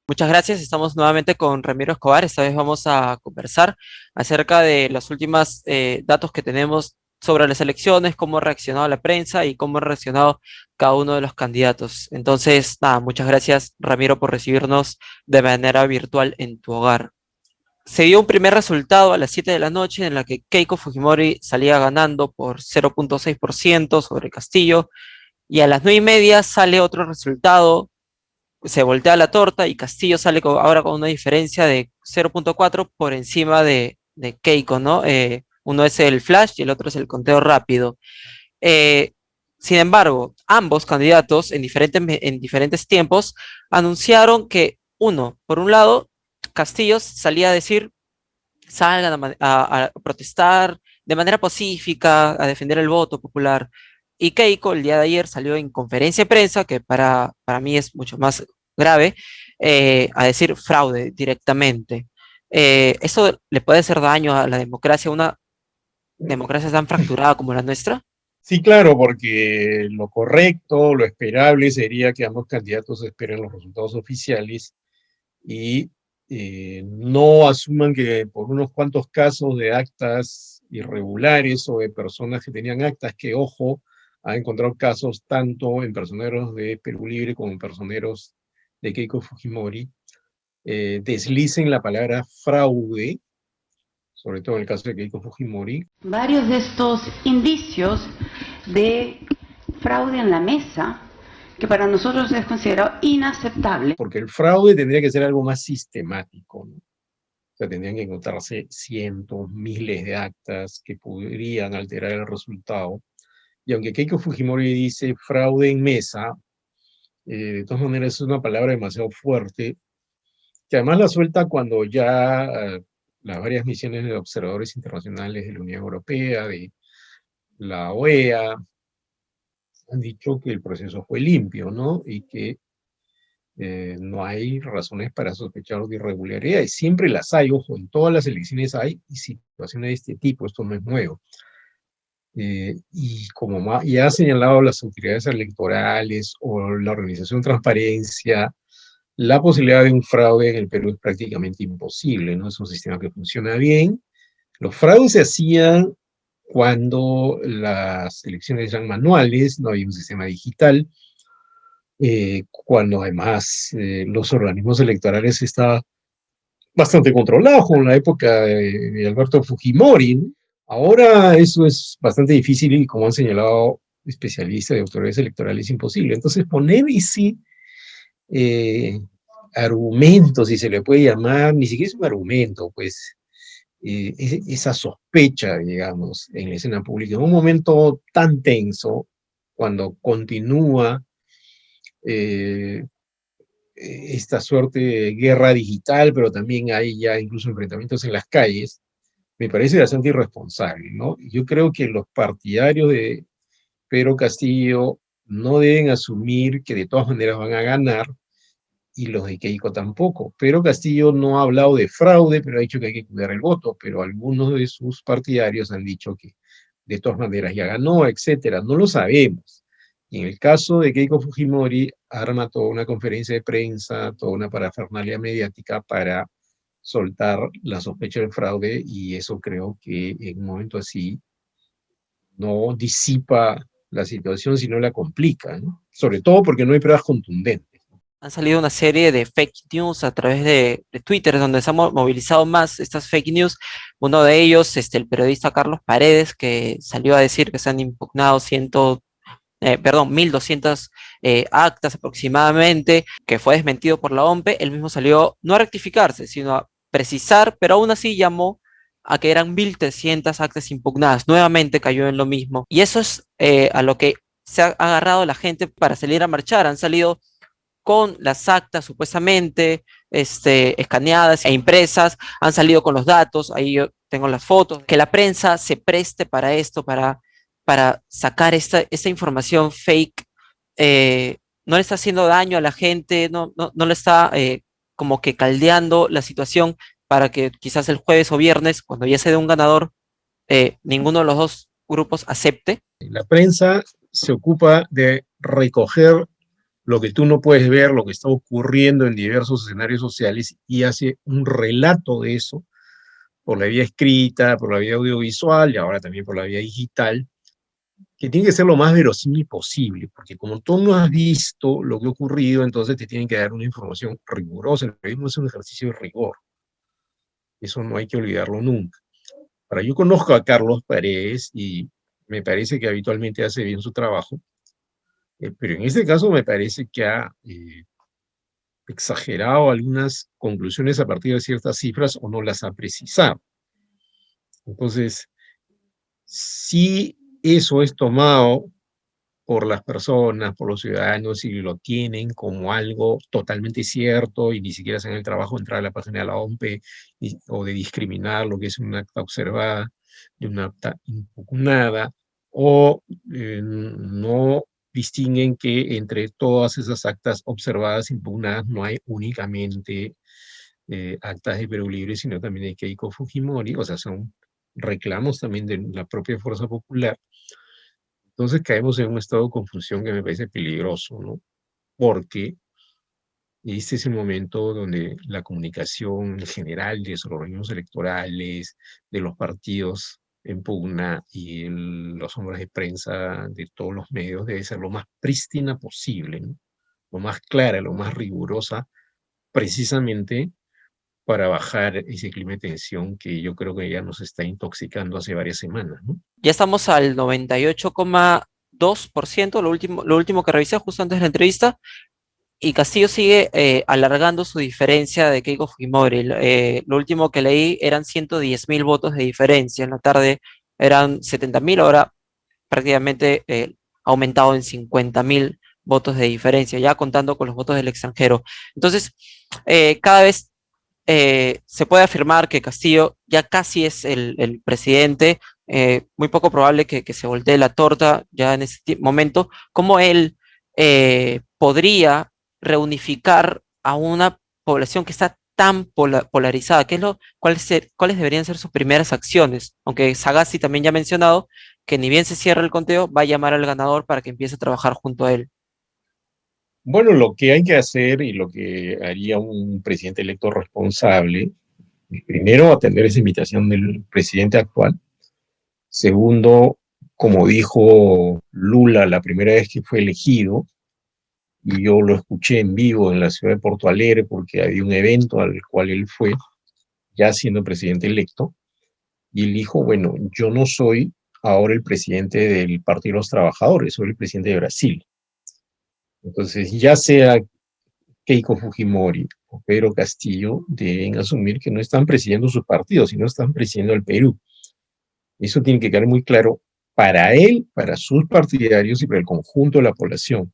Muchas gracias. Estamos nuevamente con Ramiro Escobar. Esta vez vamos a conversar acerca de los últimos datos que tenemos sobre las elecciones, cómo ha reaccionado la prensa y cómo ha reaccionado cada uno de los candidatos. Entonces, nada, muchas gracias, Ramiro, por recibirnos de manera virtual en tu hogar. Se dio un primer resultado a las 7 de la noche en la que Keiko Fujimori salía ganando por 0,6% sobre Castillo, y a las 9:30 sale otro resultado, se voltea la torta y Castillo sale ahora con una diferencia de 0,4 por encima de Keiko, ¿no? Uno es el flash y el otro es el conteo rápido. Eh, Sin embargo, ambos candidatos en diferentes tiempos anunciaron que, uno, por un lado, Castillo salía a decir: salgan a protestar de manera pacífica, a defender el voto popular. Y Keiko el día de ayer salió en conferencia de prensa, que para mí es mucho más grave, a decir fraude directamente. ¿Eso le puede hacer daño a la democracia, una democracia tan fracturada como la nuestra? Sí, claro, porque lo correcto, lo esperable sería que ambos candidatos esperen los resultados oficiales y no asuman que por unos cuantos casos de actas irregulares o de personas que tenían actas, que ojo, ha encontrado casos tanto en personeros de Perú Libre como en personeros de Keiko Fujimori, deslicen la palabra fraude, sobre todo en el caso de Keiko Fujimori. Varios de estos indicios de fraude en la mesa, que para nosotros es considerado inaceptable. Porque el fraude tendría que ser algo más sistemático, ¿no? O sea, tendrían que encontrarse cientos, miles de actas que podrían alterar el resultado. Y aunque Keiko Fujimori dice fraude en mesa, de todas maneras es una palabra demasiado fuerte, que además la suelta cuando ya las varias misiones de observadores internacionales de la Unión Europea, de la OEA, han dicho que el proceso fue limpio, ¿no? Y que no hay razones para sospechar de irregularidades. Siempre las hay, ojo, en todas las elecciones hay situaciones de este tipo, esto no es nuevo. Y como ya ha señalado las autoridades electorales o la Organización Transparencia, la posibilidad de un fraude en el Perú es prácticamente imposible, ¿no? Es un sistema que funciona bien. Los fraudes se hacían cuando las elecciones eran manuales, no había un sistema digital, cuando además los organismos electorales estaban bastante controlados, como en la época de Alberto Fujimori, ¿no? Ahora eso es bastante difícil y, como han señalado especialistas y autoridades electorales, imposible. Entonces poner ese eh, argumento, si se le puede llamar, ni siquiera es un argumento, pues esa sospecha, digamos, en la escena pública, en un momento tan tenso, cuando continúa eh, esta suerte de guerra digital, pero también hay ya incluso enfrentamientos en las calles, me parece bastante irresponsable, ¿no? Yo creo que los partidarios de Pedro Castillo no deben asumir que de todas maneras van a ganar, y los de Keiko tampoco. Pedro Castillo no ha hablado de fraude, pero ha dicho que hay que cuidar el voto, pero algunos de sus partidarios han dicho que de todas maneras ya ganó, etcétera. No lo sabemos. Y en el caso de Keiko Fujimori, arma toda una conferencia de prensa, toda una parafernalia mediática para soltar la sospecha del fraude, y eso creo que en un momento así no disipa la situación, sino la complica, ¿no? Sobre todo porque no hay pruebas contundentes. Han salido una serie de fake news a través de Twitter, donde se han movilizado más estas fake news. Uno de ellos, el periodista Carlos Paredes, que salió a decir que se han impugnado 1.200 actas aproximadamente, que fue desmentido por la OMPE. Él mismo salió no a rectificarse, sino a precisar, pero aún así llamó a que eran 1.300 actas impugnadas. Nuevamente cayó en lo mismo. Y eso es a lo que se ha agarrado la gente para salir a marchar. Han salido con las actas supuestamente escaneadas e impresas, han salido con los datos, ahí yo tengo las fotos, que la prensa se preste para esto, para sacar esta información fake, no le está haciendo daño a la gente, no le está como que caldeando la situación para que quizás el jueves o viernes, cuando ya se dé un ganador, ninguno de los dos grupos acepte. La prensa se ocupa de recoger lo que tú no puedes ver, lo que está ocurriendo en diversos escenarios sociales, y hace un relato de eso por la vía escrita, por la vía audiovisual y ahora también por la vía digital, que tiene que ser lo más verosímil posible, porque como tú no has visto lo que ha ocurrido, entonces te tienen que dar una información rigurosa. El periodismo es un ejercicio de rigor, eso no hay que olvidarlo nunca. Ahora, yo conozco a Carlos Paredes y me parece que habitualmente hace bien su trabajo, pero en este caso me parece que ha exagerado algunas conclusiones a partir de ciertas cifras o no las ha precisado. Entonces, si eso es tomado por las personas, por los ciudadanos, y lo tienen como algo totalmente cierto y ni siquiera hacen el trabajo de entrar a la página de la OMP o de discriminar lo que es un acta observada de una acta impugnada, o no distinguen que entre todas esas actas observadas impugnadas no hay únicamente actas de Perú Libre, sino también de Keiko Fujimori, o sea, son reclamos también de la propia Fuerza Popular. Entonces caemos en un estado de confusión que me parece peligroso, ¿no? Porque este es el momento donde la comunicación en general de los organismos electorales, de los partidos en pugna y los hombres de prensa de todos los medios debe ser lo más prístina posible, ¿no? Lo más clara, lo más rigurosa, precisamente para bajar ese clima de tensión que yo creo que ya nos está intoxicando hace varias semanas, ¿no? Ya estamos al 98,2%, lo último que revisé justo antes de la entrevista, y Castillo sigue alargando su diferencia de Keiko Fujimori. Lo último que leí eran 110.000 votos de diferencia. En la tarde eran 70.000, ahora prácticamente aumentado en 50.000 votos de diferencia, ya contando con los votos del extranjero. Entonces, cada vez se puede afirmar que Castillo ya casi es el presidente, muy poco probable que se voltee la torta ya en ese momento. ¿Cómo él podría reunificar a una población que está tan polarizada? ¿Cuáles deberían ser sus primeras acciones? Aunque Sagasti también ya ha mencionado que ni bien se cierra el conteo, va a llamar al ganador para que empiece a trabajar junto a él. Bueno, lo que hay que hacer y lo que haría un presidente electo responsable, primero, atender esa invitación del presidente actual. Segundo, como dijo Lula la primera vez que fue elegido, y yo lo escuché en vivo en la ciudad de Porto Alegre porque había un evento al cual él fue, ya siendo presidente electo, y él dijo, bueno, yo no soy ahora el presidente del Partido de los Trabajadores, soy el presidente de Brasil. Entonces, ya sea Keiko Fujimori o Pedro Castillo, deben asumir que no están presidiendo sus partidos, sino están presidiendo el Perú. Eso tiene que quedar muy claro para él, para sus partidarios y para el conjunto de la población.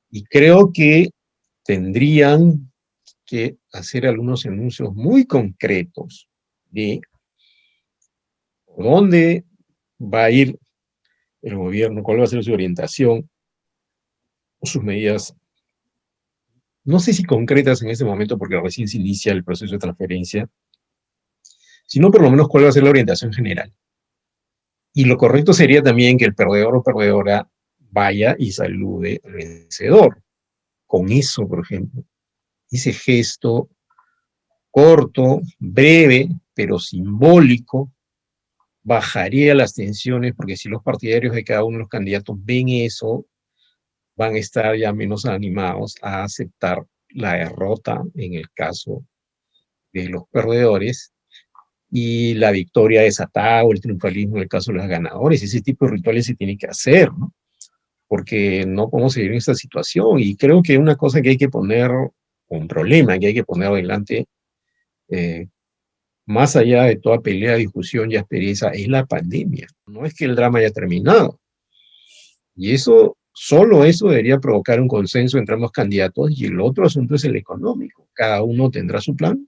Y creo que tendrían que hacer algunos anuncios muy concretos de por dónde va a ir el gobierno, cuál va a ser su orientación o sus medidas, no sé si concretas en este momento porque recién se inicia el proceso de transferencia, sino por lo menos cuál va a ser la orientación general. Y lo correcto sería también que el perdedor o perdedora vaya y salude al vencedor. Con eso, por ejemplo, ese gesto corto, breve, pero simbólico, bajaría las tensiones, porque si los partidarios de cada uno de los candidatos ven eso, van a estar ya menos animados a aceptar la derrota en el caso de los perdedores y la victoria desatada o el triunfalismo en el caso de los ganadores. Ese tipo de rituales se tiene que hacer, ¿no? Porque no podemos seguir en esta situación. Y creo que una cosa que hay que poner, un problema que hay que poner adelante, eh, más allá de toda pelea, discusión y aspereza, es la pandemia. No es que el drama haya terminado. Y eso, solo eso debería provocar un consenso entre ambos candidatos, y el otro asunto es el económico. Cada uno tendrá su plan,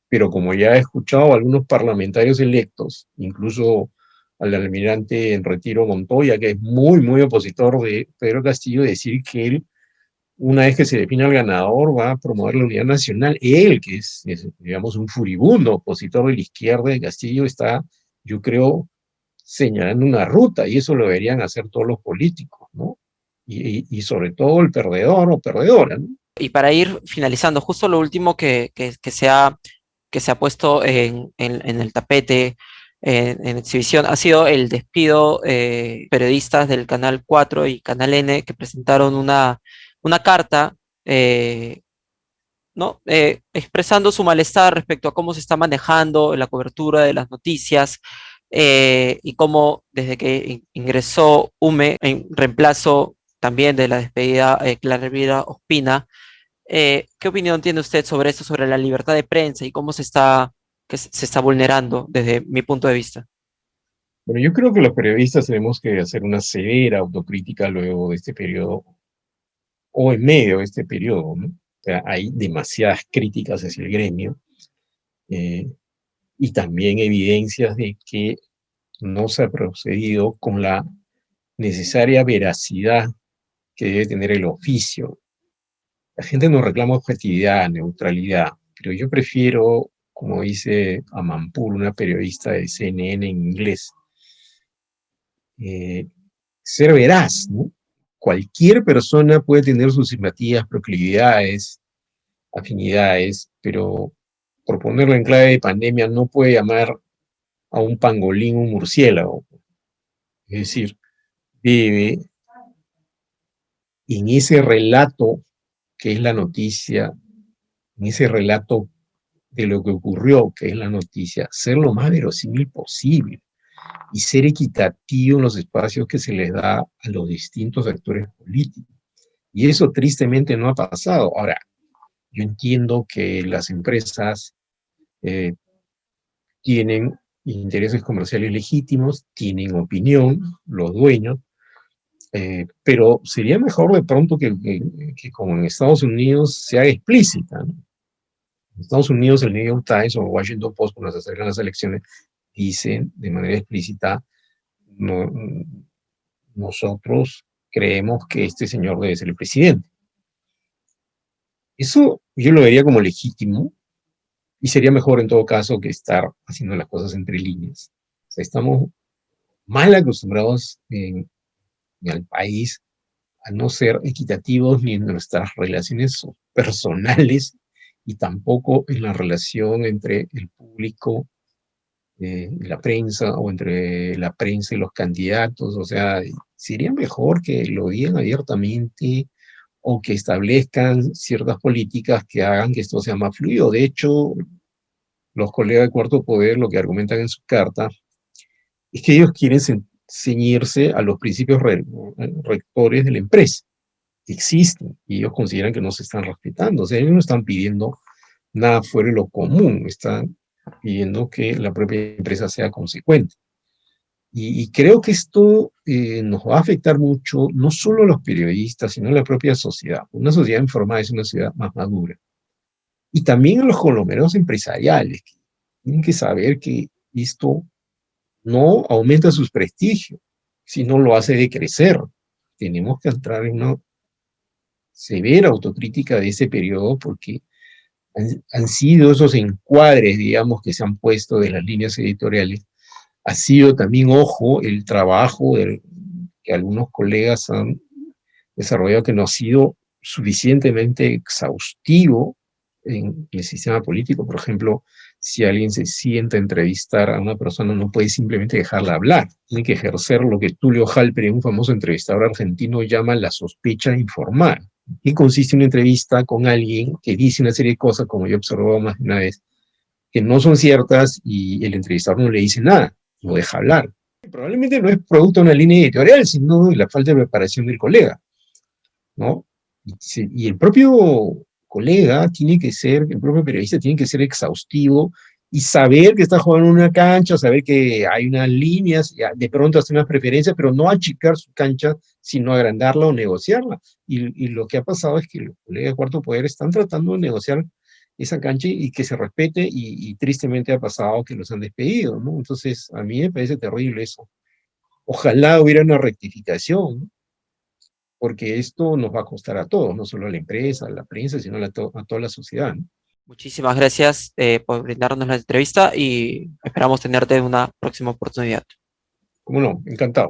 pero como ya he escuchado a algunos parlamentarios electos, incluso al almirante en retiro Montoya, que es muy, muy opositor de Pedro Castillo, decir que él, una vez que se defina el ganador, va a promover la unidad nacional. Él, que es, digamos, un furibundo opositor de la izquierda de Castillo, está, yo creo, señalando una ruta, y eso lo deberían hacer todos los políticos, ¿no? y sobre todo el perdedor o perdedora, ¿no? Y para ir finalizando, justo lo último que se ha puesto en el tapete en exhibición ha sido el despido periodistas del Canal 4 y Canal N que presentaron una carta, ¿no? Expresando su malestar respecto a cómo se está manejando la cobertura de las noticias y cómo desde que ingresó UME en reemplazo también de la despedida Clara Elvira Ospina, ¿qué opinión tiene usted sobre esto, sobre la libertad de prensa y cómo se está vulnerando desde mi punto de vista? Bueno, yo creo que los periodistas tenemos que hacer una severa autocrítica luego de este periodo o en medio de este periodo, ¿no? O sea, hay demasiadas críticas hacia el gremio eh, y también evidencias de que no se ha procedido con la necesaria veracidad que debe tener el oficio. La gente nos reclama objetividad, neutralidad, pero yo prefiero, como dice Amanpour, una periodista de CNN en inglés, eh, ser veraz, ¿no? Cualquier persona puede tener sus simpatías, proclividades, afinidades, pero por ponerlo en clave de pandemia no puede llamar a un pangolín un murciélago. Es decir, debe, en ese relato que es la noticia, en ese relato de lo que ocurrió, que es la noticia, ser lo más verosímil posible y ser equitativo en los espacios que se les da a los distintos actores políticos. Y eso tristemente no ha pasado. Ahora, yo entiendo que las empresas eh, tienen intereses comerciales legítimos, tienen opinión, los dueños, pero sería mejor de pronto que como en Estados Unidos se haga explícita, ¿no? En Estados Unidos el New York Times o Washington Post, cuando se acercan las elecciones, dicen de manera explícita, no, nosotros creemos que este señor debe ser el presidente. Eso yo lo vería como legítimo y sería mejor en todo caso que estar haciendo las cosas entre líneas. O sea, estamos mal acostumbrados en el país a no ser equitativos ni en nuestras relaciones personales y tampoco en la relación entre el público y la prensa o entre la prensa y los candidatos. O sea, sería mejor que lo digan abiertamente o que establezcan ciertas políticas que hagan que esto sea más fluido. De hecho, los colegas de Cuarto Poder lo que argumentan en su carta es que ellos quieren ceñirse a los principios rectores de la empresa que existen y ellos consideran que no se están respetando. O sea, ellos no están pidiendo nada fuera de lo común, están pidiendo que la propia empresa sea consecuente. Y creo que esto nos va a afectar mucho, no solo a los periodistas, sino a la propia sociedad. Una sociedad informada es una sociedad más madura. Y también a los conglomerados empresariales, que tienen que saber que esto no aumenta sus prestigios, sino lo hace decrecer. Tenemos que entrar en una severa autocrítica de ese periodo porque han sido esos encuadres, digamos, que se han puesto de las líneas editoriales. Ha sido también, ojo, el trabajo que algunos colegas han desarrollado que no ha sido suficientemente exhaustivo en el sistema político. Por ejemplo, si alguien se sienta a entrevistar a una persona, no puede simplemente dejarla hablar. Tiene que ejercer lo que Tulio Halperi, un famoso entrevistador argentino, llama la sospecha informal. ¿En qué consiste una entrevista con alguien que dice una serie de cosas, como yo he observado más de una vez, que no son ciertas y el entrevistador no le dice nada, lo deja hablar? Probablemente no es producto de una línea editorial, sino de la falta de preparación del colega, ¿no? Y el propio colega tiene que ser, el propio periodista tiene que ser exhaustivo y saber que está jugando en una cancha, saber que hay unas líneas, de pronto hacer unas preferencias, pero no achicar su cancha, sino agrandarla o negociarla. Y lo que ha pasado es que los colegas de Cuarto Poder están tratando de negociar esa cancha y que se respete, y tristemente ha pasado que los han despedido, ¿no? Entonces, a mí me parece terrible eso. Ojalá hubiera una rectificación, ¿no? Porque esto nos va a costar a todos, no solo a la empresa, a la prensa, sino a toda la sociedad, ¿no? Muchísimas gracias por brindarnos la entrevista y esperamos tenerte en una próxima oportunidad. ¿Cómo no? Encantado.